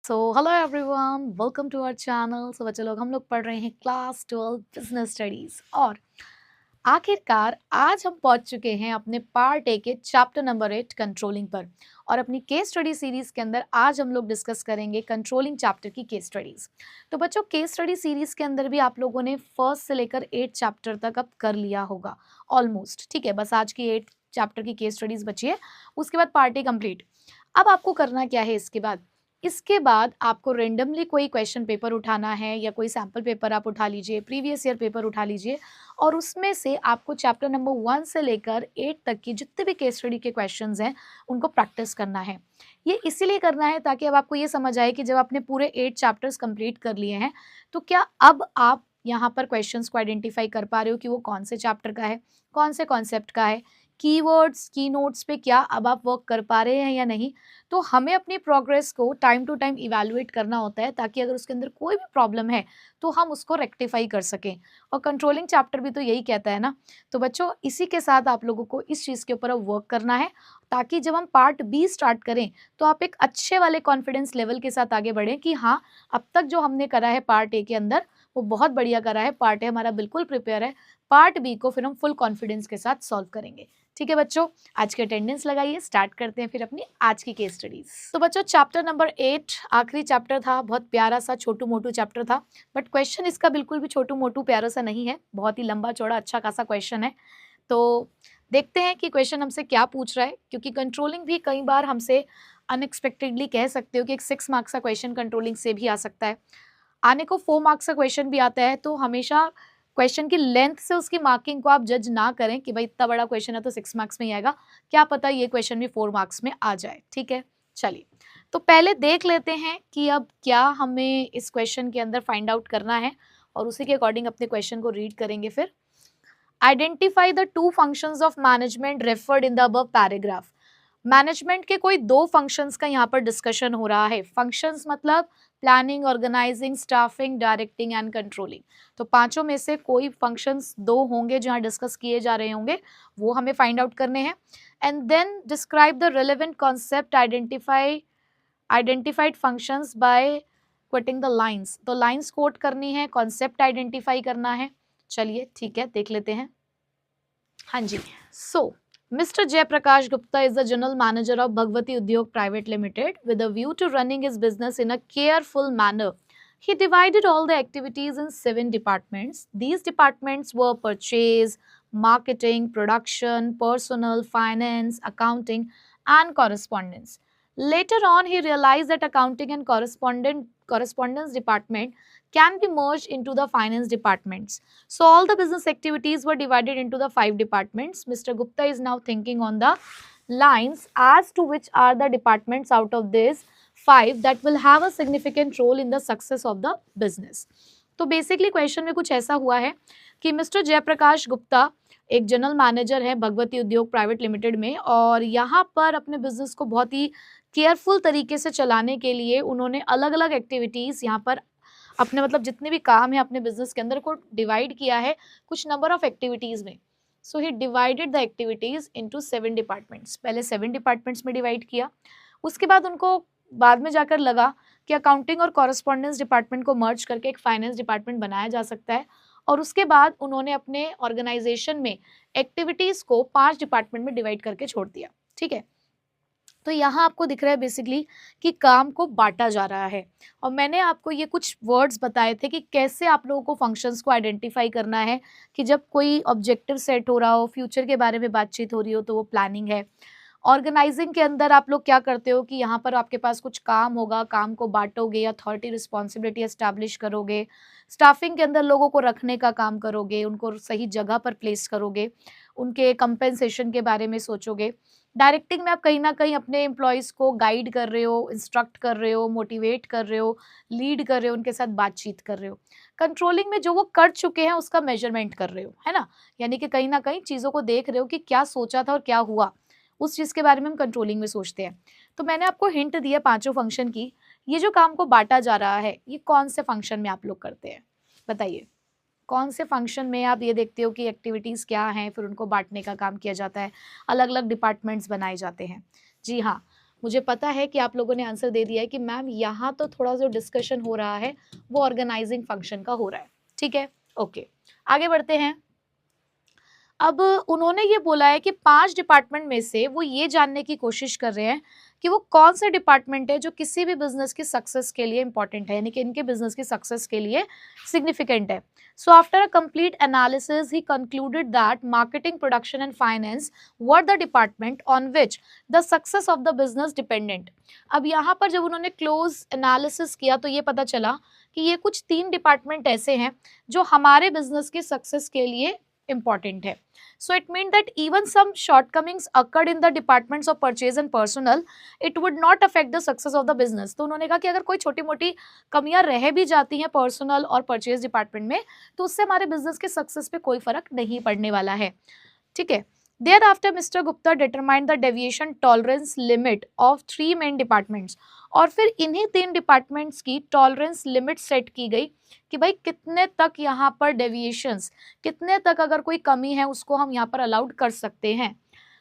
Hello everyone, welcome to our channel. बच्चे लोग, हम लोग पढ़ रहे हैं क्लास 12 बिजनेस स्टडीज और आखिरकार आज हम पहुंच चुके हैं अपने पार्ट ए के चैप्टर नंबर 8 कंट्रोलिंग पर। और अपनी केस स्टडी सीरीज के अंदर आज हम लोग डिस्कस करेंगे कंट्रोलिंग चैप्टर की केस स्टडीज। तो बच्चों, केस स्टडी सीरीज के अंदर भी आप लोगों ने फर्स्ट से लेकर 8 चैप्टर तक अब कर लिया होगा ऑलमोस्ट। ठीक है, बस आज की 8 चैप्टर की केस स्टडीज बची है, उसके बाद पार्ट ए कंप्लीट। अब आपको करना क्या है इसके बाद आपको रेंडमली कोई क्वेश्चन पेपर उठाना है या कोई सैम्पल पेपर आप उठा लीजिए, प्रीवियस ईयर पेपर उठा लीजिए और उसमें से आपको चैप्टर नंबर 1 से लेकर 8 तक की जितने भी केस स्टडी के क्वेश्चंस हैं उनको प्रैक्टिस करना है। ये इसीलिए करना है ताकि अब आपको ये समझ आए कि जब आपने पूरे 8 चैप्टर्स कंप्लीट कर लिए हैं तो क्या अब आप यहाँ पर क्वेश्चंस को आइडेंटिफाई कर पा रहे हो कि वो कौन से चैप्टर का है, कौन से कॉन्सेप्ट का है, कीवर्ड्स की नोट्स पे क्या अब आप वर्क कर पा रहे हैं या नहीं। तो हमें अपनी प्रोग्रेस को टाइम टू टाइम इवैल्यूएट करना होता है ताकि अगर उसके अंदर कोई भी प्रॉब्लम है तो हम उसको रेक्टिफाई कर सकें। और कंट्रोलिंग चैप्टर भी तो यही कहता है ना। तो बच्चों, इसी के साथ आप लोगों को इस चीज़ के ऊपर अब वर्क करना है ताकि जब हम पार्ट बी स्टार्ट करें तो आप एक अच्छे वाले कॉन्फिडेंस लेवल के साथ आगे बढ़ें कि हाँ, अब तक जो हमने करा है पार्ट ए के अंदर वो बहुत बढ़िया करा है, पार्ट ए हमारा बिल्कुल प्रिपेयर है, पार्ट बी को फिर हम फुल कॉन्फिडेंस के साथ सॉल्व करेंगे। ठीक है बच्चों, आज की अटेंडेंस लगाइए, स्टार्ट करते हैं फिर अपनी आज की केस स्टडीज। तो बच्चों, चैप्टर नंबर 8 आखिरी चैप्टर था, बहुत प्यारा सा छोटू मोटू चैप्टर था, बट क्वेश्चन इसका बिल्कुल भी छोटू मोटू प्यारा सा नहीं है, बहुत ही लंबा चौड़ा अच्छा खासा क्वेश्चन है। तो देखते हैं कि क्वेश्चन हमसे क्या पूछ रहा है, क्योंकि कंट्रोलिंग भी कई बार हमसे अनएक्सपेक्टेडली कह सकते हो कि एक 6 मार्क्स का क्वेश्चन कंट्रोलिंग से भी आ सकता है, आने को 4 मार्क्स का क्वेश्चन भी आता है। तो हमेशा क्वेश्चन की लेंथ से उसकी मार्किंग को आप जज ना करें कि भाई इतना बड़ा क्वेश्चन है तो 6 मार्क्स में ही आएगा, क्या पता ये क्वेश्चन भी 4 मार्क्स में आ जाए। ठीक है, चलिए तो पहले देख लेते हैं कि अब क्या हमें इस क्वेश्चन के अंदर फाइंड आउट करना है और उसी के अकॉर्डिंग अपने क्वेश्चन को रीड करेंगे। फिर identify the 2 functions of management referred in the above paragraph. Management के कोई 2 फंक्शंस का यहाँ पर डिस्कशन हो रहा है। फंक्शंस मतलब planning, organising, staffing, directing and controlling. तो पांचों में से कोई फंक्शंस 2 होंगे जहाँ डिस्कस किए जा रहे होंगे, वो हमें फाइंड आउट करने हैं। And then describe the relevant concept, identified functions by quoting the lines. तो लाइंस कोट करनी है, कॉन्सेप्ट आइडेंटिफाई करना है। चलिए ठीक है, देख लेते हैं। हाँ जी, सो Mr. Jayaprakash Gupta is the general manager of Bhagwati Udyog Private Limited. With a view to running his business in a careful manner, he divided all the activities in 7 departments. These departments were purchase, marketing, production, personnel, finance, accounting, and correspondence. Later on, he realized that accounting and correspondence department can be merged into the finance departments. So all the business activities were divided into the 5 departments. Mr. Gupta is now thinking on the lines as to which are the departments out of these 5 that will have a significant role in the success of the business. तो basically question में कुछ ऐसा हुआ है कि mister Jayaprakash Gupta एक general manager है भगवती उद्योग प्राइवेट लिमिटेड में, और यहाँ पर अपने बिजनेस को बहुत ही केयरफुल तरीके से चलाने के लिए उन्होंने अलग अलग एक्टिविटीज़ यहाँ पर अपने मतलब जितने भी काम है अपने बिजनेस के अंदर को डिवाइड किया है कुछ नंबर ऑफ एक्टिविटीज़ में। So he divided the activities into 7 departments. पहले 7 डिपार्टमेंट्स में डिवाइड किया, उसके बाद उनको बाद में जाकर लगा कि अकाउंटिंग और कॉरेस्पॉन्डेंस डिपार्टमेंट को मर्ज करके एक फाइनेंस डिपार्टमेंट बनाया जा सकता है। और उसके बाद उन्होंने अपने ऑर्गेनाइजेशन में एक्टिविटीज़ को 5 डिपार्टमेंट में डिवाइड करके छोड़ दिया। ठीक है, तो यहाँ आपको दिख रहा है बेसिकली कि काम को बांटा जा रहा है। और मैंने आपको ये कुछ वर्ड्स बताए थे कि कैसे आप लोगों को फंक्शंस को आइडेंटिफाई करना है कि जब कोई ऑब्जेक्टिव सेट हो रहा हो, फ्यूचर के बारे में बातचीत हो रही हो, तो वो प्लानिंग है। ऑर्गेनाइजिंग के अंदर आप लोग क्या करते हो कि यहाँ पर आपके पास कुछ काम होगा, काम को बांटोगे, अथॉरिटी रिस्पॉन्सिबिलिटी एस्टैब्लिश करोगे। स्टाफिंग के अंदर लोगों को रखने का काम करोगे, उनको सही जगह पर प्लेस करोगे, उनके कंपेंसेशन के बारे में सोचोगे। डायरेक्टिंग में आप कहीं ना कहीं अपने एम्प्लॉयज़ को गाइड कर रहे हो, इंस्ट्रक्ट कर रहे हो, मोटिवेट कर रहे हो, लीड कर रहे हो, उनके साथ बातचीत कर रहे हो। कंट्रोलिंग में जो वो कर चुके हैं उसका मेजरमेंट कर रहे हो, है ना, यानी कि कहीं ना कहीं चीज़ों को देख रहे हो कि क्या सोचा था और क्या हुआ, उस चीज़ के बारे में हम कंट्रोलिंग में सोचते हैं। तो मैंने आपको हिंट दिया 5 फंक्शन की। ये जो काम को बांटा जा रहा है ये कौन से फंक्शन में आप लोग करते हैं, बताइए कौन से फंक्शन में आप ये देखते हो कि एक्टिविटीज़ क्या हैं, फिर उनको बांटने का काम किया जाता है, अलग अलग डिपार्टमेंट्स बनाए जाते हैं। जी हाँ, मुझे पता है कि आप लोगों ने आंसर दे दिया है कि मैम यहाँ तो थोड़ा जो डिस्कशन हो रहा है वो ऑर्गेनाइजिंग फंक्शन का हो रहा है, ठीक है, ओके। आगे बढ़ते हैं। अब उन्होंने ये बोला है कि 5 डिपार्टमेंट में से वो ये जानने की कोशिश कर रहे हैं कि वो कौन से डिपार्टमेंट है जो किसी भी बिजनेस की सक्सेस के लिए इंपॉर्टेंट है, यानी कि इनके बिजनेस की सक्सेस के लिए सिग्निफिकेंट है। So after a complete analysis he concluded that marketing, production and finance were the department on which the success of the business dependent. अब यहाँ पर जब उन्होंने क्लोज एनालिसिस किया तो ये पता चला कि ये कुछ 3 डिपार्टमेंट ऐसे हैं जो हमारे बिजनेस की सक्सेस के लिए important है। So it means that even some shortcomings occurred in the departments of purchase and personnel, it would not affect the success of the business। तो उन्होंने कहा कि अगर कोई छोटी मोटी कमियां रह भी जाती हैं पर्सनल और परचेज डिपार्टमेंट में तो उससे हमारे बिजनेस के सक्सेस पे कोई फर्क नहीं पड़ने वाला है, ठीक है। Thereafter, Mr. Gupta determined the deviation tolerance limit of 3 main departments। और फिर इन्हीं 3 डिपार्टमेंट्स की टॉलरेंस लिमिट सेट की गई कि भाई कितने तक यहाँ पर डेविएशंस, कितने तक अगर कोई कमी है उसको हम यहाँ पर अलाउड कर सकते हैं।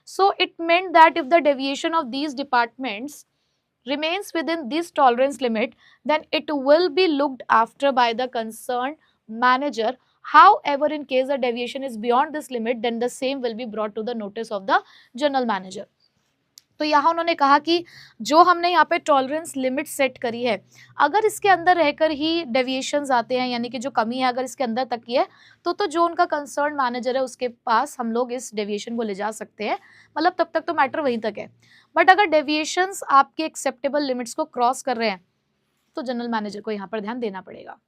So it meant that if the deviation of these departments remains within this tolerance limit, then it will be looked after by the concerned manager। However, in case the deviation is beyond this limit, then the same will be brought to the notice of the general manager। तो यहाँ उन्होंने कहा कि जो हमने यहाँ पे tolerance limit set करी है, अगर इसके अंदर रहकर ही डेविएशंस आते हैं, यानी कि जो कमी है अगर इसके अंदर तक की है तो जो उनका कंसर्न मैनेजर है उसके पास हम लोग इस डेविएशन को ले जा सकते हैं, मतलब तब तक तो मैटर वहीं तक है। बट अगर डेविएशंस आपके एक्सेप्टेबल लिमिट्स को क्रॉस कर रहे हैं तो जनरल मैनेजर को यहाँ पर ध्यान देना पड़ेगा।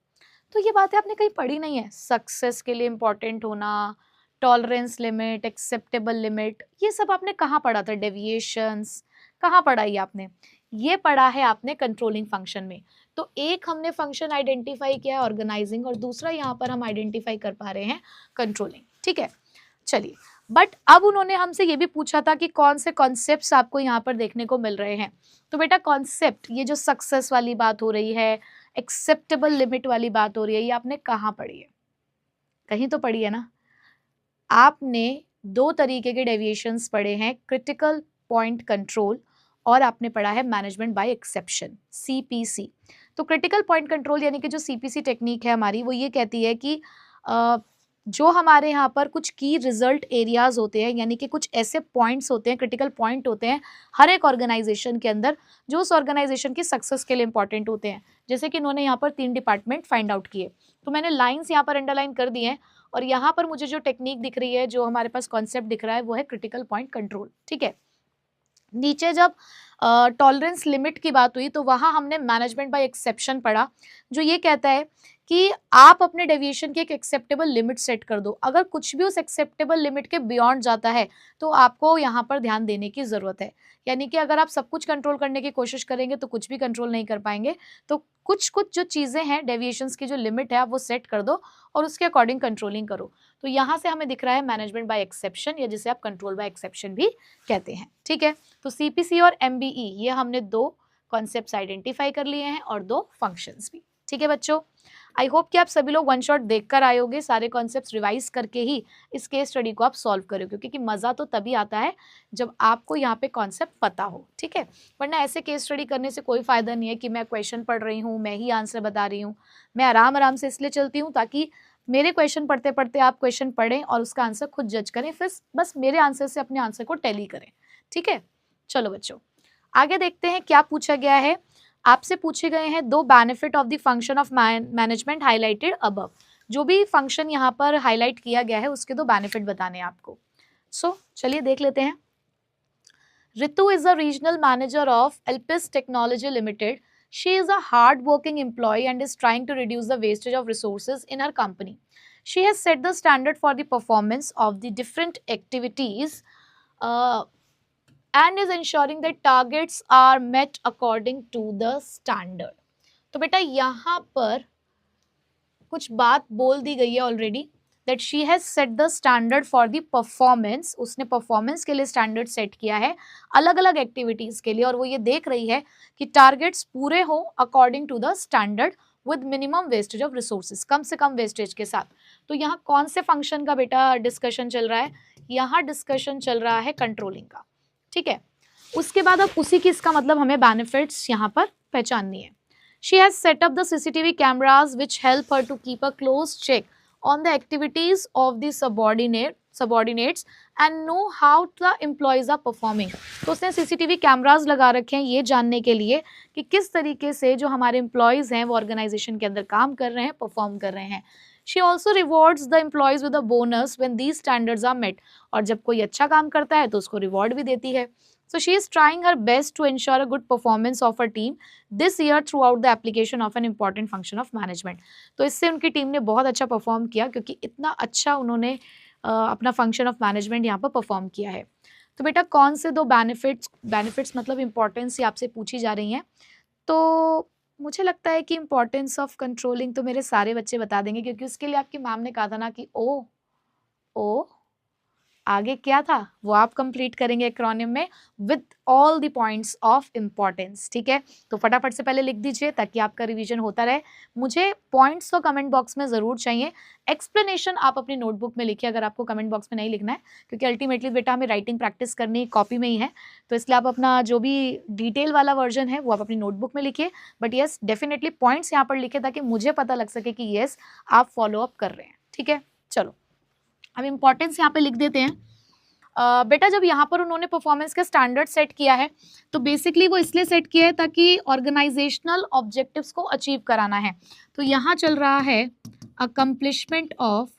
तो ये बातें आपने कहीं पढ़ी नहीं है, सक्सेस के लिए इंपॉर्टेंट होना, टॉलरेंस लिमिट, एक्सेप्टेबल लिमिट, ये सब आपने कहाँ पढ़ा था? डेविएशंस कहाँ पढ़ा ये आपने? ये पढ़ा है आपने कंट्रोलिंग फंक्शन में। तो एक हमने फंक्शन आइडेंटिफाई किया है ऑर्गेनाइजिंग और दूसरा यहाँ पर हम आइडेंटिफाई कर पा रहे हैं कंट्रोलिंग, ठीक है। चलिए, बट अब उन्होंने हमसे ये भी पूछा था कि कौन से कॉन्सेप्ट्स आपको यहाँ पर देखने को मिल रहे हैं। तो बेटा कॉन्सेप्ट, ये जो सक्सेस वाली बात हो रही है, एक्सेप्टेबल लिमिट वाली बात हो रही है, ये आपने कहाँ पढ़ी है? कहीं तो पढ़ी है ना। आपने 2 तरीके के डेविएशंस पढ़े हैं, क्रिटिकल पॉइंट कंट्रोल और आपने पढ़ा है मैनेजमेंट बाय एक्सेप्शन, CPC। तो क्रिटिकल पॉइंट कंट्रोल यानी कि जो CPC टेक्निक है हमारी, वो ये कहती है कि जो हमारे यहाँ पर कुछ की रिजल्ट एरियाज होते हैं, यानी कि कुछ ऐसे पॉइंट्स होते हैं, क्रिटिकल पॉइंट होते हैं हर एक ऑर्गेनाइजेशन के अंदर जो उस ऑर्गेनाइजेशन की सक्सेस के लिए इंपॉर्टेंट होते हैं। जैसे कि इन्होंने यहाँ पर 3 डिपार्टमेंट फाइंड आउट किए, तो मैंने लाइन्स यहाँ पर अंडरलाइन कर दी हैं और यहाँ पर मुझे जो टेक्निक दिख रही है, जो हमारे पास कॉन्सेप्ट दिख रहा है, वो है क्रिटिकल पॉइंट कंट्रोल, ठीक है। नीचे जब टॉलरेंस लिमिट की बात हुई तो वहाँ हमने मैनेजमेंट बाय एक्सेप्शन पढ़ा, जो ये कहता है कि आप अपने डेविएशन की एक एक्सेप्टेबल लिमिट सेट कर दो। अगर कुछ भी उस एक्सेप्टेबल लिमिट के बियॉन्ड जाता है तो आपको यहाँ पर ध्यान देने की ज़रूरत है। यानी कि अगर आप सब कुछ कंट्रोल करने की कोशिश करेंगे तो कुछ भी कंट्रोल नहीं कर पाएंगे। तो कुछ कुछ जो चीज़ें हैं, डेविएशंस की जो लिमिट है, आप वो सेट कर दो और उसके अकॉर्डिंग कंट्रोलिंग करो। तो यहाँ से हमें दिख रहा है मैनेजमेंट बाय एक्सेप्शन, या जिसे आप कंट्रोल बाय एक्सेप्शन भी कहते हैं, ठीक है। तो CPC और MBE, ये हमने 2 कॉन्सेप्ट्स आइडेंटिफाई कर लिए हैं और 2 फंक्शंस भी, ठीक है बच्चों। आई होप कि आप सभी लोग वन शॉट देखकर आए होगे, सारे कॉन्सेप्ट्स रिवाइज करके ही इस केस स्टडी को आप सॉल्व करोगे, क्योंकि मज़ा तो तभी आता है जब आपको यहाँ पे कॉन्सेप्ट पता हो, ठीक है। वरना ऐसे केस स्टडी करने से कोई फ़ायदा नहीं है कि मैं क्वेश्चन पढ़ रही हूँ, मैं ही आंसर बता रही हूँ। मैं आराम आराम से इसलिए चलती हूँ ताकि मेरे क्वेश्चन पढ़ते पढ़ते आप क्वेश्चन पढ़ें और उसका आंसर खुद जज करें, फिर बस मेरे आंसर से अपने आंसर को टैली करें, ठीक है। चलो बच्चों, आगे देखते हैं क्या पूछा गया है। आपसे पूछे गए हैं 2 benefit of the function of management highlighted above. जो भी फंक्शन यहाँ पर हाईलाइट किया गया है उसके 2 बेनिफिट बताने हैं आपको। सो चलिए देख लेते हैं। Ritu is a regional manager of Elpis technology limited. She is a hard-working employee and is trying to reduce the wastage of resources in her company. She has set the standard for the performance of the different activities and is ensuring that targets are met according to the standard. तो बेटा यहाँ पर कुछ बात बोल दी गई है already, that she has set the standard for the performance. उसने परफॉर्मेंस के लिए स्टैंडर्ड सेट किया है अलग अलग एक्टिविटीज के लिए, और वो ये देख रही है कि टारगेट्स पूरे हो according to the standard with minimum wastage of resources, कम से कम वेस्टेज के साथ। तो यहाँ कौन से फंक्शन का बेटा डिस्कशन चल रहा है? यहाँ डिस्कशन चल रहा है कंट्रोलिंग का, ठीक है। उसके बाद अब उसी की इसका मतलब हमें बेनिफिट्स यहाँ पर पहचाननी है। She has set up the CCTV cameras which help her to keep a close check on the activities of the subordinates and know how the employees are performing. तो उसने सीसीटीवी कैमराज लगा रखे हैं ये जानने के लिए कि किस तरीके से जो हमारे एम्प्लॉयज हैं वो ऑर्गेनाइजेशन के अंदर काम कर रहे हैं, परफॉर्म कर रहे हैं। She also rewards the employees with a bonus when these standards are met. और जब कोई अच्छा काम करता है तो उसको रिवॉर्ड भी देती है। So she is trying her best to ensure a good performance of her team this year throughout the application of an important function of management. तो इससे उनकी टीम ने बहुत अच्छा परफॉर्म किया क्योंकि इतना अच्छा उन्होंने अपना फंक्शन ऑफ मैनेजमेंट यहाँ पर परफॉर्म किया है। तो बेटा कौन से दो बेनिफिट्स मतलब इंपॉर्टेंस ही आपसे पूछी जा रही हैं। तो मुझे लगता है कि इंपॉर्टेंस ऑफ कंट्रोलिंग तो मेरे सारे बच्चे बता देंगे क्योंकि उसके लिए आपकी मैम ने कहा था ना कि ओ आगे क्या था वो आप कंप्लीट करेंगे एक्रोनिम में with all the points of importance. ठीक है, तो फटाफट से पहले लिख दीजिए ताकि आपका रिवीजन होता रहे। मुझे पॉइंट्स तो कमेंट बॉक्स में जरूर चाहिए, एक्सप्लेनेशन आप अपनी नोटबुक में लिखिए अगर आपको कमेंट बॉक्स में नहीं लिखना है, क्योंकि अल्टीमेटली बेटा हमें राइटिंग प्रैक्टिस करनी कॉपी में ही है। तो इसलिए आप अपना जो भी डिटेल वाला वर्जन है वो आप अपनी नोटबुक में लिखिए, बट येस डेफिनेटली पॉइंट्स यहाँ पर लिखे ताकि मुझे पता लग सके कि येस आप फॉलो अप कर रहे हैं। ठीक है, चलो अब इंपॉर्टेंस यहाँ पे लिख देते हैं। बेटा जब यहाँ पर उन्होंने परफॉर्मेंस का स्टैंडर्ड सेट किया है तो बेसिकली वो इसलिए सेट किया है ताकि ऑर्गेनाइजेशनल ऑब्जेक्टिव्स को अचीव कराना है। तो यहाँ चल रहा है अकम्प्लिशमेंट ऑफ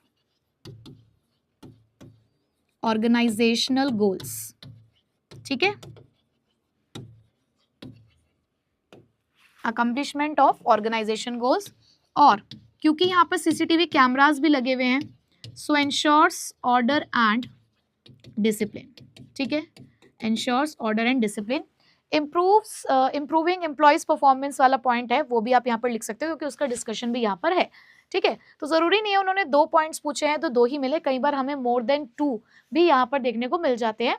ऑर्गेनाइजेशनल गोल्स। ठीक है, अकम्प्लिशमेंट ऑफ ऑर्गेनाइजेशन गोल्स। और क्योंकि यहाँ पर सीसीटीवी कैमरास भी लगे हुए हैं सो एंश्योर्स ऑर्डर एंड डिसिप्लिन। ठीक है, ensures order and discipline. Improving employees performance वाला पॉइंट है वो भी आप यहाँ पर लिख सकते हो क्योंकि उसका डिस्कशन भी यहाँ पर है। ठीक है, तो जरूरी नहीं है उन्होंने 2 पॉइंट्स पूछे हैं तो 2 ही मिले, कई बार हमें मोर देन 2 भी यहाँ पर देखने को मिल जाते हैं।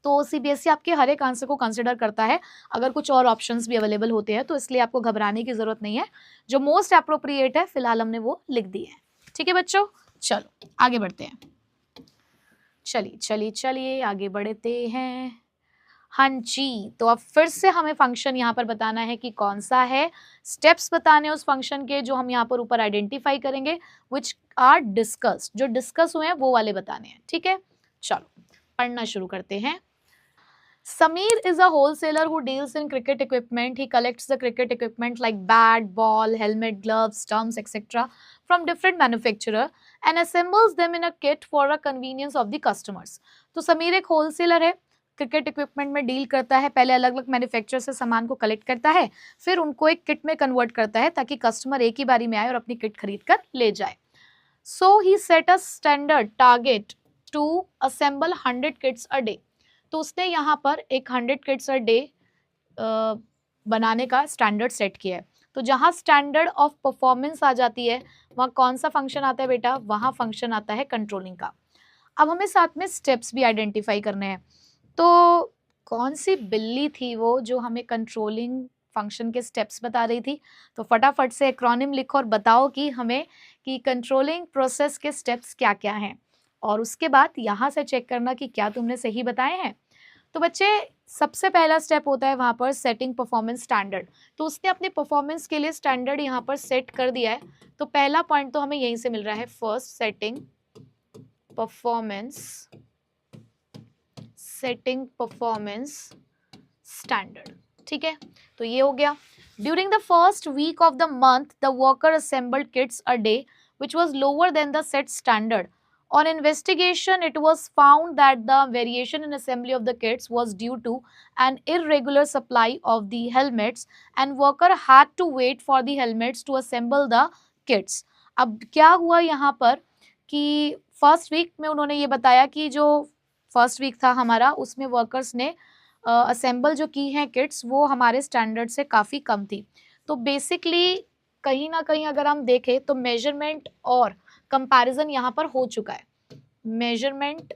तो सीबीएसई आपके हर एक आंसर को कंसिडर करता है अगर कुछ और ऑप्शंस भी अवेलेबल होते हैं, तो इसलिए आपको घबराने की जरूरत नहीं है। जो मोस्ट अप्रोप्रिएट है फिलहाल हमने वो लिख दिए हैं। ठीक है बच्चों, चलो आगे बढ़ते हैं। चलिए आगे बढ़ते हैं। हाँ जी, तो अब फिर से हमें फंक्शन यहाँ पर बताना है कि कौन सा है, स्टेप्स बताने उस फंक्शन के जो हम यहाँ पर ऊपर आइडेंटिफाई करेंगे विच आर डिस्कस्ड, जो डिस्कस हुए हैं वो वाले बताने हैं। ठीक है, चलो पढ़ना शुरू करते हैं। Sameer is a wholesaler who deals in cricket equipment. He collects the cricket equipment like bat, ball, helmet, gloves, stumps, etc. from different manufacturer and assembles them in a kit for a convenience of the customers. तो समीर एक wholesaler है, cricket equipment में deal करता है, पहले अलग अलग manufacturer से सामान को कलेक्ट करता है, फिर उनको एक किट में कन्वर्ट करता है ताकि कस्टमर एक ही बारी में आए और अपनी किट खरीद कर ले जाए। So he set a standard target to assemble 100 kits a day. तो उसने यहाँ पर एक 100 किट्स अ डे बनाने का स्टैंडर्ड सेट किया है। तो जहाँ स्टैंडर्ड ऑफ परफॉर्मेंस आ जाती है वहाँ कौन सा फंक्शन आता है बेटा, वहाँ फंक्शन आता है कंट्रोलिंग का। अब हमें साथ में स्टेप्स भी आइडेंटिफाई करने हैं। तो कौन सी बिल्ली थी वो जो हमें कंट्रोलिंग फंक्शन के स्टेप्स बता रही थी? तो फटाफट से एक्रोनिम लिखो और बताओ कि हमें कि कंट्रोलिंग प्रोसेस के स्टेप्स क्या क्या हैं, और उसके बाद यहाँ से चेक करना कि क्या तुमने सही बताए हैं। तो बच्चे सबसे पहला स्टेप होता है वहाँ पर सेटिंग परफॉर्मेंस स्टैंडर्ड। तो उसने अपने परफॉर्मेंस के लिए स्टैंडर्ड यहाँ पर सेट कर दिया है। तो पहला पॉइंट तो हमें यहीं से मिल रहा है, फर्स्ट सेटिंग परफॉर्मेंस स्टैंडर्ड। ठीक है, तो ये हो गया। During the first week of the month the worker assembled kits a day which was lower than the set standard. On investigation, it was found that the variation in assembly of the kits was due to an irregular supply of the helmets and worker had to wait for the helmets to assemble the kits. अब क्या हुआ यहाँ पर कि first week में उन्होंने ये बताया कि जो फर्स्ट वीक था हमारा उसमें वर्कर्स ने असेंबल जो की हैं किट्स वो हमारे स्टैंडर्ड से काफ़ी कम थी। तो बेसिकली कहीं ना कहीं अगर हम देखें तो मेजरमेंट और कंपैरिजन यहाँ पर हो चुका है। मेजरमेंट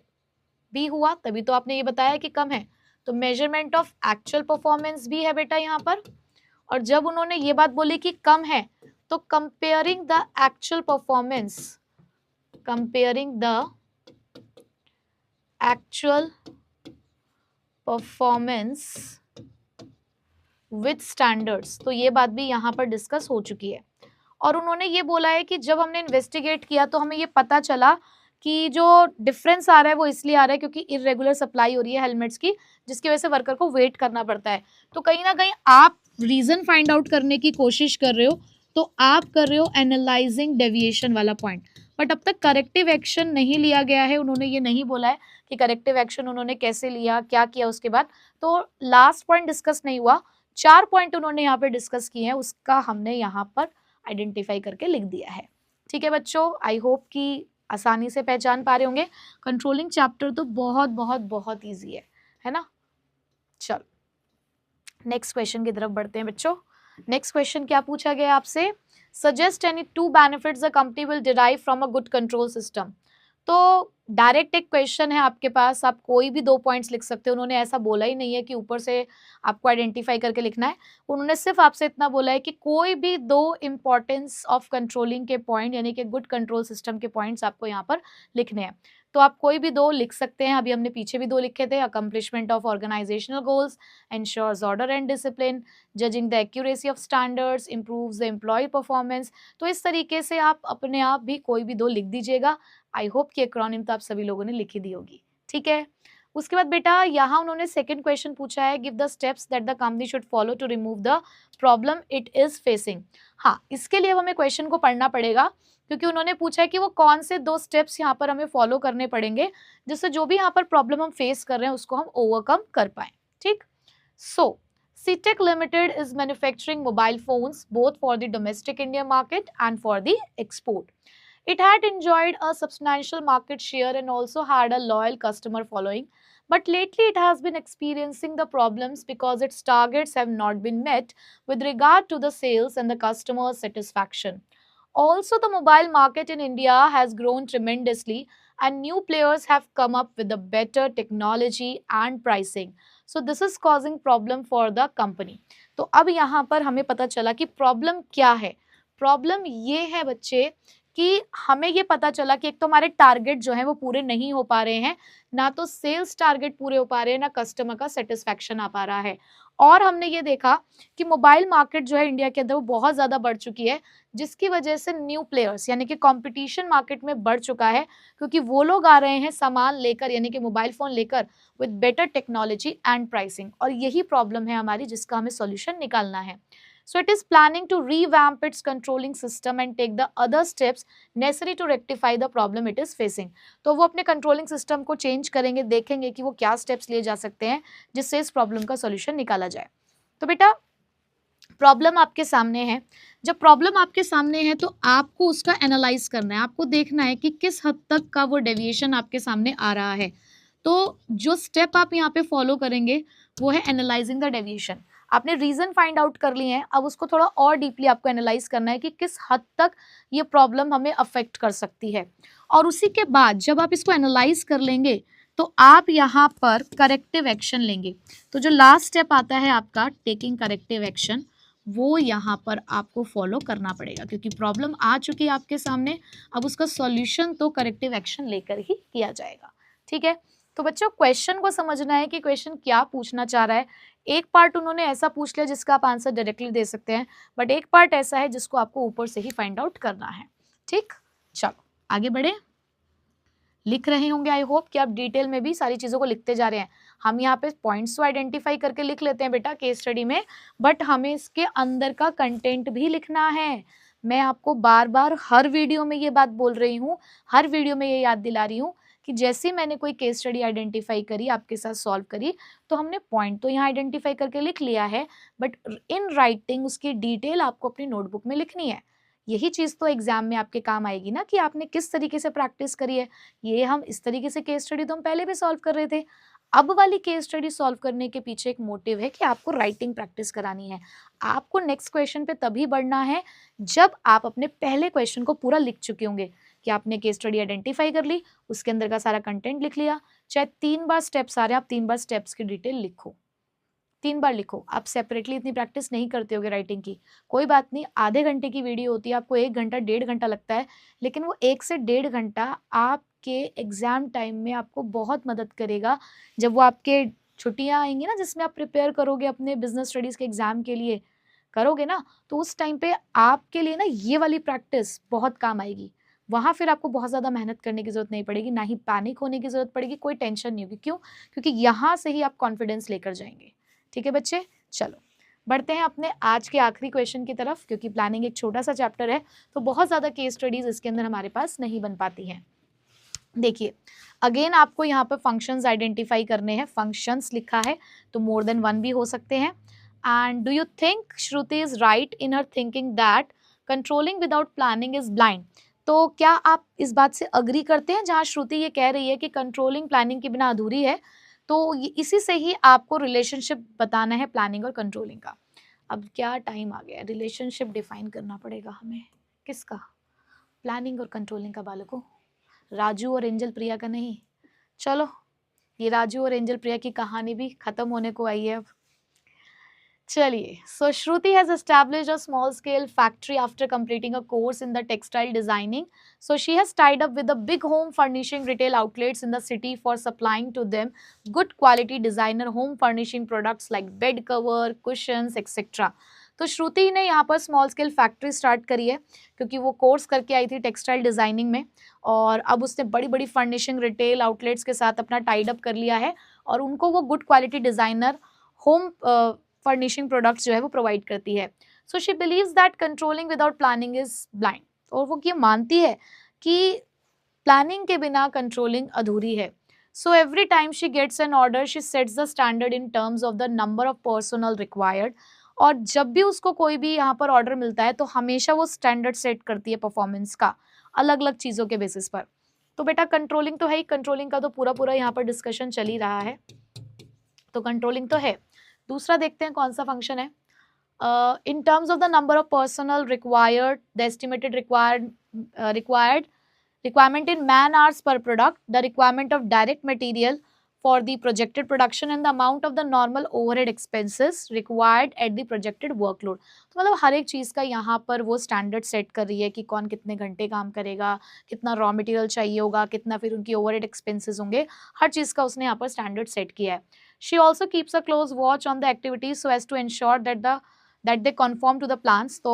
भी हुआ तभी तो आपने ये बताया कि कम है, तो मेजरमेंट ऑफ एक्चुअल परफॉर्मेंस भी है बेटा यहाँ पर। और जब उन्होंने ये बात बोली कि कम है तो comparing the actual performance with standards, तो ये बात भी यहाँ पर डिस्कस हो चुकी है। और उन्होंने ये बोला है कि जब हमने इन्वेस्टिगेट किया तो हमें ये पता चला कि जो डिफरेंस आ रहा है वो इसलिए आ रहा है क्योंकि इरेगुलर सप्लाई हो रही है हेलमेट्स की, जिसकी वजह से वर्कर को वेट करना पड़ता है। तो कहीं ना कहीं आप रीजन फाइंड आउट करने की कोशिश कर रहे हो, तो आप कर रहे हो एनालाइजिंग डेविएशन वाला पॉइंट, बट अब तक करेक्टिव एक्शन नहीं लिया गया है। उन्होंने ये नहीं बोला है कि करेक्टिव एक्शन उन्होंने कैसे लिया, क्या किया उसके बाद। तो लास्ट पॉइंट डिस्कस नहीं हुआ, 4 पॉइंट उन्होंने यहाँ पे डिस्कस किए हैं, उसका हमने यहाँ पर आइडेंटिफाई करके लिख दिया है। ठीक है बच्चों, आई होप कि आसानी से पहचान पा रहे होंगे। कंट्रोलिंग चैप्टर तो बहुत बहुत बहुत ईजी है ना। चलो नेक्स्ट क्वेश्चन की तरफ बढ़ते हैं बच्चों। नेक्स्ट क्वेश्चन क्या पूछा गया आपसे, suggest any 2 benefits the company will derive from a good control system. तो डायरेक्ट एक क्वेश्चन है आपके पास, आप कोई भी 2 पॉइंट्स लिख सकते हो। उन्होंने ऐसा बोला ही नहीं है कि ऊपर से आपको आइडेंटिफाई करके लिखना है। उन्होंने सिर्फ आपसे इतना बोला है कि कोई भी 2 इंपॉर्टेंस ऑफ कंट्रोलिंग के पॉइंट यानी कि गुड कंट्रोल सिस्टम के पॉइंट्स आपको यहाँ पर लिखने हैं। तो आप कोई भी 2 लिख सकते हैं। अभी हमने पीछे भी 2 लिखे थे, accomplishment of organisational goals, ensures order and discipline, judging the accuracy of standards, improves the employee performance. तो इस तरीके से आप अपने आप भी कोई भी 2 लिख दीजिएगा। आई होप कि एक्रोनिम तो आप सभी लोगों ने लिखी दी होगी। ठीक है, उसके बाद बेटा यहाँ उन्होंने सेकंड क्वेश्चन पूछा है, give the steps that the company should follow to remove the problem it is facing. हाँ, इसके लिए हमें क्वेश्चन को पढ़ना पड़ेगा क्योंकि उन्होंने पूछा है कि वो कौन से 2 स्टेप्स यहाँ पर हमें फॉलो करने पड़ेंगे जिससे जो भी यहाँ पर प्रॉब्लम हम फेस कर रहे हैं उसको हम ओवरकम कर पाए। ठीक, सो CTEC Limited is manufacturing mobile phones both for the domestic India market and for the export. It had enjoyed a substantial market share and also had a loyal customer following. But lately it has been experiencing the problems because its targets have not been met with regard to the sales and the customer satisfaction. Also, the mobile market in India has grown tremendously and new players have come up with a better technology and pricing. So this is causing problem for the company. तो अब यहाँ पर हमें पता चला कि problem क्या है। प्रॉब्लम ये है बच्चे कि हमें ये पता चला कि एक तो हमारे टारगेट जो है वो पूरे नहीं हो पा रहे हैं, ना तो सेल्स टारगेट पूरे हो पा रहे हैं, ना कस्टमर का सेटिस्फैक्शन आ पा रहा है। और हमने ये देखा कि मोबाइल मार्केट जो है इंडिया के अंदर वो बहुत ज़्यादा बढ़ चुकी है, जिसकी वजह से न्यू प्लेयर्स यानी कि कंपटीशन मार्केट में बढ़ चुका है क्योंकि वो लोग आ रहे हैं सामान लेकर यानी कि मोबाइल फ़ोन लेकर with better technology and pricing. और यही प्रॉब्लम है हमारी जिसका हमें सॉल्यूशन निकालना है। So it is planning to revamp its controlling system and take the other steps necessary to rectify the problem it is facing. तो वो अपने कंट्रोलिंग सिस्टम को चेंज करेंगे, देखेंगे कि वो क्या स्टेप्स लिए जा सकते हैं जिससे इस प्रॉब्लम का सॉल्यूशन निकाला जाए। तो बेटा प्रॉब्लम आपके सामने है, जब प्रॉब्लम आपके सामने है तो आपको उसका एनालाइज करना है, आपको देखना है कि किस हद तक का वो डेविएशन आपके सामने आ रहा है। तो जो स्टेप आप यहाँ पे फॉलो करेंगे वो है एनालाइजिंग द डेविएशन। आपने रीजन फाइंड आउट कर लिए हैं, अब उसको थोड़ा और डीपली आपको एनालाइज करना है कि किस हद तक ये प्रॉब्लम हमें अफेक्ट कर सकती है। और उसी के बाद जब आप इसको एनालाइज कर लेंगे तो आप यहाँ पर करेक्टिव एक्शन लेंगे। तो जो लास्ट स्टेप आता है आपका टेकिंग करेक्टिव एक्शन, वो यहाँ पर आपको फॉलो करना पड़ेगा क्योंकि प्रॉब्लम आ चुकी है आपके सामने। अब उसका सॉल्यूशन तो करेक्टिव एक्शन लेकर ही किया जाएगा। ठीक है, तो बच्चों क्वेश्चन को समझना है कि क्वेश्चन क्या पूछना चाह रहा है। एक पार्ट उन्होंने ऐसा पूछ लिया जिसका आप आंसर डायरेक्टली दे सकते हैं, बट एक पार्ट ऐसा है जिसको आपको ऊपर से ही फाइंड आउट करना है। ठीक, चलो आगे बढ़े। लिख रहे होंगे, आई होप कि आप डिटेल में भी सारी चीज़ों को लिखते जा रहे हैं। हम यहाँ पे पॉइंट्स तो आइडेंटिफाई करके लिख लेते हैं बेटा केस स्टडी में, बट हमें इसके अंदर का कंटेंट भी लिखना है। मैं आपको बार बार हर वीडियो में ये बात बोल रही हूँ, हर वीडियो में ये याद दिला रही हूँ कि जैसे मैंने कोई केस स्टडी आइडेंटिफाई करी, आपके साथ सॉल्व करी, तो हमने पॉइंट तो यहाँ आइडेंटिफाई करके लिख लिया है, बट इन राइटिंग उसकी डिटेल आपको अपनी नोटबुक में लिखनी है। यही चीज़ तो एग्जाम में आपके काम आएगी ना कि आपने किस तरीके से प्रैक्टिस करी है। ये हम इस तरीके से केस स्टडी तो हम पहले भी सॉल्व कर रहे थे। अब वाली केस स्टडी सॉल्व करने के पीछे एक मोटिव है कि आपको राइटिंग प्रैक्टिस करानी है। आपको नेक्स्ट क्वेश्चन पे तभी बढ़ना है जब आप अपने पहले क्वेश्चन को पूरा लिख चुके होंगे कि आपने केस स्टडी आइडेंटिफाई कर ली, उसके अंदर का सारा कंटेंट लिख लिया। चाहे 3 बार स्टेप्स आ रहे हैं, आप 3 बार स्टेप्स की डिटेल लिखो, 3 बार लिखो। आप सेपरेटली इतनी प्रैक्टिस नहीं करते होगे राइटिंग की, कोई बात नहीं। आधे घंटे की वीडियो होती है, आपको 1 घंटा 1.5 घंटा लगता है, लेकिन वो 1 से 1.5 घंटा आपके एग्जाम टाइम में आपको बहुत मदद करेगा। जब वो आपके छुट्टियां आएंगी ना जिसमें आप प्रिपेयर करोगे अपने बिजनेस स्टडीज के एग्जाम के लिए, करोगे ना, तो उस टाइम पे आपके लिए ना ये वाली प्रैक्टिस बहुत काम आएगी। वहां फिर आपको बहुत ज्यादा मेहनत करने की जरूरत नहीं पड़ेगी, ना ही पैनिक होने की जरूरत पड़ेगी, कोई टेंशन नहीं होगी। क्यों? क्योंकि यहाँ से ही आप कॉन्फिडेंस लेकर जाएंगे। ठीक है बच्चे, चलो बढ़ते हैं अपने आज के आखिरी क्वेश्चन की तरफ, क्योंकि प्लानिंग एक छोटा सा चैप्टर है तो बहुत ज्यादा केस स्टडीज इसके अंदर हमारे पास नहीं बन पाती हैं। देखिए अगेन आपको यहाँ पर फंक्शंस आइडेंटिफाई करने हैं। फंक्शंस लिखा है तो मोर देन वन भी हो सकते हैं। And do you think Shruti is right in her thinking that controlling without planning is blind? तो क्या आप इस बात से अग्री करते हैं जहाँ श्रुति ये कह रही है कि कंट्रोलिंग प्लानिंग के बिना अधूरी है? तो इसी से ही आपको रिलेशनशिप बताना है प्लानिंग और कंट्रोलिंग का। अब क्या टाइम आ गया, रिलेशनशिप डिफाइन करना पड़ेगा हमें। किसका? प्लानिंग और कंट्रोलिंग का बालकों। राजू और एंजल प्रिया का नहीं। चलो ये राजू और एंजल प्रिया की कहानी भी खत्म होने को आई है अब। चलिए, so Shruti has established a small scale factory after completing a course in the textile designing. So she has tied up with the big home furnishing retail outlets in the city for supplying to them good quality designer home furnishing products like bed cover, cushions, etc. तो श्रुति ने यहाँ पर small scale factory start करी है क्योंकि वो course करके आई थी टेक्सटाइल डिजाइनिंग में, और अब उसने बड़ी बड़ी फर्निशिंग रिटेल आउटलेट्स के साथ अपना टाइड अप कर लिया है और उनको वो good quality designer home furnishing products जो है वो प्रोवाइड करती है। So she believes that controlling without planning is blind, और वो ये मानती है कि प्लानिंग के बिना कंट्रोलिंग अधूरी है। So every time she gets an order she sets the standard in terms of the number of personnel required, और जब भी उसको कोई भी यहाँ पर ऑर्डर मिलता है तो हमेशा वो स्टैंडर्ड सेट करती है परफॉर्मेंस का अलग अलग चीज़ों के बेसिस पर। तो बेटा कंट्रोलिंग तो है ही, कंट्रोलिंग का तो पूरा पूरा यहाँ पर डिस्कशन चल ही रहा है, तो कंट्रोलिंग तो है। दूसरा देखते हैं कौन सा फंक्शन है। इन terms of the number of personnel required, the estimated requirement in man hours per product, the requirement of direct material for the projected production and the amount of the normal overhead expenses required at the projected workload। तो मतलब हर एक चीज़ का यहाँ पर वो standard set कर रही है कि कौन कितने घंटे काम करेगा, कितना रॉ मटेरियल चाहिए होगा, कितना फिर उनकी ओवरहेड एक्सपेंसेस होंगे, हर चीज़ का उसने यहाँ पर स्टैंडर्ड सेट किया है। She also keeps a close watch on the activities so as to ensure that they conform to the plans। तो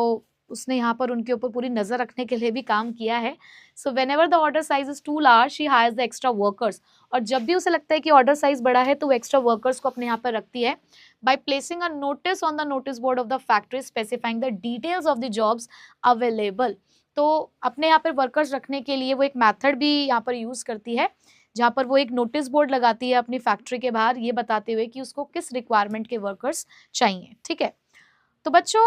उसने यहाँ पर उनके ऊपर पूरी नज़र रखने के लिए भी काम किया है। So whenever the order size is too large she hires the extra workers, और जब भी उसे लगता है कि ऑर्डर साइज बड़ा है तो वो एक्स्ट्रा वर्कर्स को अपने यहाँ पर रखती है। By placing a notice on the notice board of the factory specifying the details of the jobs available. तो अपने यहाँ पर वर्कर्स रखने के लिए वो एक मैथड भी यहाँ पर यूज़ करती है जहाँ पर वो एक नोटिस बोर्ड लगाती है अपनी फैक्ट्री के बाहर, ये बताते हुए कि उसको किस रिक्वायरमेंट के वर्कर्स चाहिए। ठीक है, तो बच्चों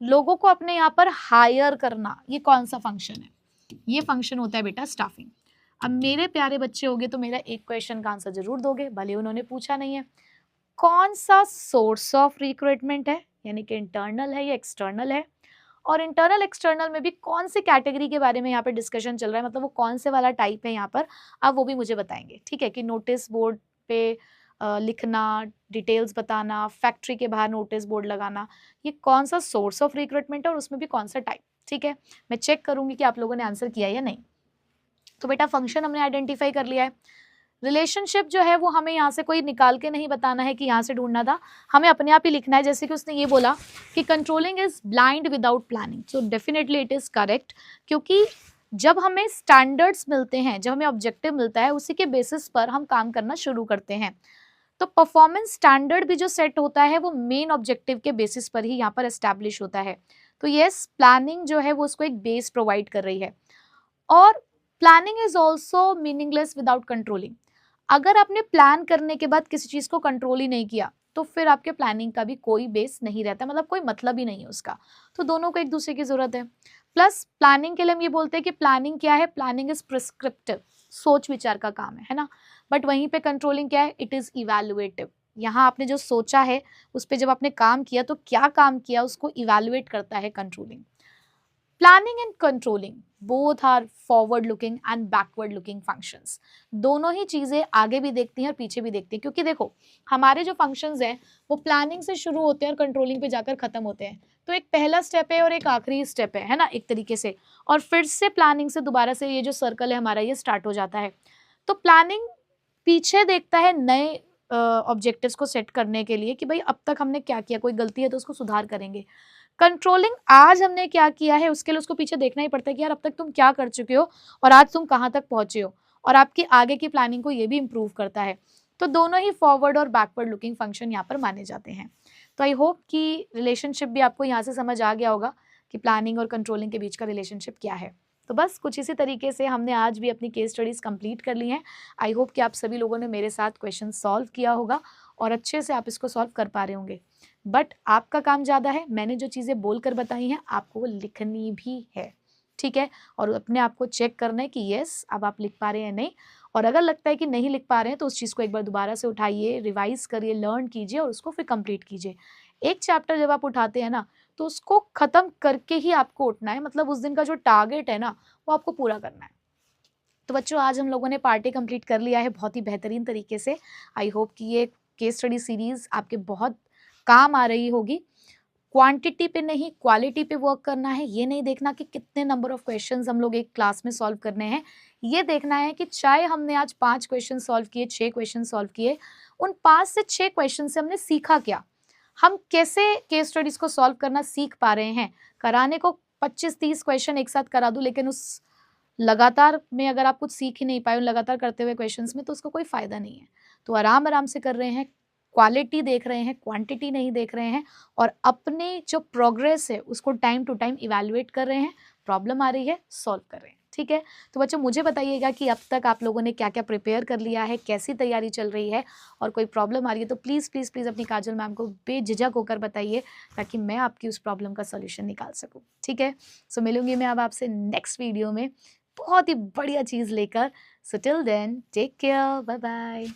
लोगों को अपने यहाँ पर हायर करना, ये कौन सा फंक्शन है? ये फंक्शन होता है बेटा स्टाफिंग। अब मेरे प्यारे बच्चे होंगे तो मेरा एक क्वेश्चन का आंसर जरूर दोगे, भले उन्होंने पूछा नहीं है। कौन सा सोर्स ऑफ रिक्रूटमेंट है, यानी कि इंटरनल है या एक्सटर्नल है, और इंटरनल एक्सटर्नल में भी कौन सी कैटेगरी के बारे में यहाँ पर डिस्कशन चल रहा है, मतलब वो कौन से वाला टाइप है यहाँ पर, आप वो भी मुझे बताएंगे। ठीक है, कि नोटिस बोर्ड पे लिखना, डिटेल्स बताना, फैक्ट्री के बाहर नोटिस बोर्ड लगाना, ये कौन सा सोर्स ऑफ रिक्रूटमेंट है और उसमें भी कौन सा टाइप। ठीक है, मैं चेक करूंगी कि आप लोगों ने आंसर किया या नहीं। तो बेटा फंक्शन हमने आइडेंटिफाई कर लिया है। रिलेशनशिप जो है वो हमें यहाँ से कोई निकाल के नहीं बताना है कि यहाँ से ढूंढना था, हमें अपने आप ही लिखना है। जैसे कि उसने ये बोला कि controlling is blind without planning, so definitely it is correct, क्योंकि जब हमें स्टैंडर्ड्स मिलते हैं, जब हमें ऑब्जेक्टिव मिलता है, उसी के बेसिस पर हम काम करना शुरू करते हैं। तो परफॉर्मेंस स्टैंडर्ड भी जो सेट होता है वो मेन ऑब्जेक्टिव के बेसिस पर ही यहाँ पर एस्टैब्लिश होता है। तो यस, प्लानिंग जो है वो उसको एक बेस प्रोवाइड कर रही है। और planning is also meaningless without controlling. अगर आपने प्लान करने के बाद किसी चीज को कंट्रोल ही नहीं किया तो फिर आपके प्लानिंग का भी कोई बेस नहीं रहता, मतलब कोई मतलब ही नहीं है उसका। तो दोनों को एक दूसरे की जरूरत है। प्लस प्लानिंग के लिए हम ये बोलते हैं कि प्लानिंग क्या है, प्लानिंग इज प्रिस्क्रिप्टिव, सोच विचार का काम है ना। बट वहीं पे कंट्रोलिंग क्या है, इट इज इवैल्यूएटिव। यहाँ आपने जो सोचा है उस पर जब आपने काम किया तो क्या काम किया उसको इवैल्यूएट करता है controlling. Planning and controlling both are forward looking and backward looking functions. दोनों ही चीजें आगे भी देखती हैं और पीछे भी देखती हैं, क्योंकि देखो हमारे जो फंक्शंस हैं वो प्लानिंग से शुरू होते हैं और कंट्रोलिंग पे जाकर खत्म होते हैं। तो एक पहला स्टेप है और एक आखिरी स्टेप है ना, एक तरीके से, और फिर से प्लानिंग से दोबारा से ये जो सर्कल है हमारा ये स्टार्ट हो जाता है। तो प्लानिंग पीछे देखता है नए ऑब्जेक्टिव्स को सेट करने के लिए कि भाई अब तक हमने क्या किया, कोई गलती है तो उसको सुधार करेंगे। कंट्रोलिंग आज हमने क्या किया है उसके लिए उसको पीछे देखना ही पड़ता है कि यार अब तक तुम क्या कर चुके हो और आज तुम कहाँ तक पहुंचे हो, और आपकी आगे की प्लानिंग को ये भी इम्प्रूव करता है। तो दोनों ही फॉरवर्ड और बैकवर्ड लुकिंग फंक्शन यहाँ पर माने जाते हैं। तो आई होप कि रिलेशनशिप भी आपको यहाँ से समझ आ गया होगा कि प्लानिंग और कंट्रोलिंग के बीच का रिलेशनशिप क्या है। तो बस कुछ इसी तरीके से हमने आज भी अपनी केस स्टडीज कंप्लीट कर ली हैं। आई होप कि आप सभी लोगों ने मेरे साथ क्वेश्चन सॉल्व किया होगा और अच्छे से आप इसको सॉल्व कर पा रहे होंगे। बट आपका काम ज़्यादा है, मैंने जो चीज़ें बोलकर बताई हैं आपको लिखनी भी है, ठीक है। और अपने आप को चेक करना है कि यस अब आप लिख पा रहे हैं नहीं, और अगर लगता है कि नहीं लिख पा रहे हैं तो उस चीज़ को एक बार दोबारा से उठाइए, रिवाइज करिए, लर्न कीजिए और उसको फिर कंप्लीट कीजिए। एक चैप्टर जब आप उठाते हैं ना तो उसको ख़त्म करके ही आपको उठना है, मतलब उस दिन का जो टारगेट है ना वो आपको पूरा करना है। तो बच्चों आज हम लोगों ने पार्ट ए कंप्लीट कर लिया है बहुत ही बेहतरीन तरीके से। आई होप कि ये केस स्टडी सीरीज आपके बहुत काम आ रही होगी। क्वांटिटी पे नहीं क्वालिटी पे वर्क करना है। ये नहीं देखना कि कितने नंबर ऑफ क्वेश्चंस हम लोग एक क्लास में सॉल्व करने हैं, ये देखना है कि चाहे हमने आज 5 क्वेश्चन सॉल्व किए, 6 क्वेश्चन सॉल्व किए, उन 5 से 6 क्वेश्चन से हमने सीखा क्या, हम कैसे केस स्टडीज को सॉल्व करना सीख पा रहे हैं। कराने को 25-30 क्वेश्चन एक साथ करा दूं, लेकिन उस लगातार में अगर आप कुछ सीख ही नहीं पाए उन लगातार करते हुए क्वेश्चंस में, तो उसका कोई फायदा नहीं है। तो आराम आराम से कर रहे हैं, क्वालिटी देख रहे हैं, क्वांटिटी नहीं देख रहे हैं, और अपने जो प्रोग्रेस है उसको टाइम टू टाइम इवैल्यूएट कर रहे हैं। प्रॉब्लम आ रही है सॉल्व कर रहे हैं, ठीक है। तो बच्चों मुझे बताइएगा कि अब तक आप लोगों ने क्या क्या प्रिपेयर कर लिया है, कैसी तैयारी चल रही है, और कोई प्रॉब्लम आ रही है तो प्लीज़ प्लीज़ प्लीज़ अपनी काजल मैम को बेझिझक होकर बताइए, ताकि मैं आपकी उस प्रॉब्लम का सोल्यूशन निकाल सकूँ, ठीक है। सो मिलूंगी मैं अब आपसे नेक्स्ट वीडियो में बहुत ही बढ़िया चीज़ लेकर। So till then take care, bye bye.